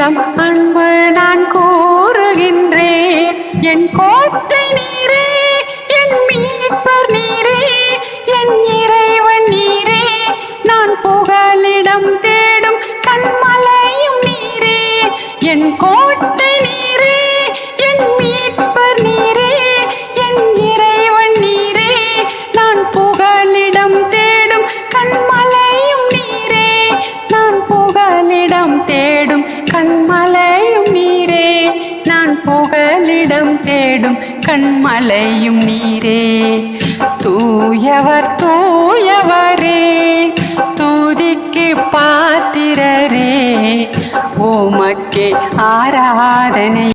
உன்னிடம் அன்பு நான் கூறுகின்றேன். என் கோட்டை நீரே, என் மீட்பர் நீரே, என் இறைவன் நீரே, நான் புகலிடம் தேடும் கண்மலையும் நீரே. என் கோட்டை நீரே, என் மீட்பர் நீரே, என் இறைவன் நீரே, நான் புகலிடம் தேடும் கண்மலையும் நீரே. நான் புகலிடம் தேடும் கண்மலையும் நீரே, நான் புகலிடம் தேடும் கண்மலையும் நீரே. தூயவர் தூயவரே, துதிக்கு பாத்திரரே, உமக்கே ஆராதனை.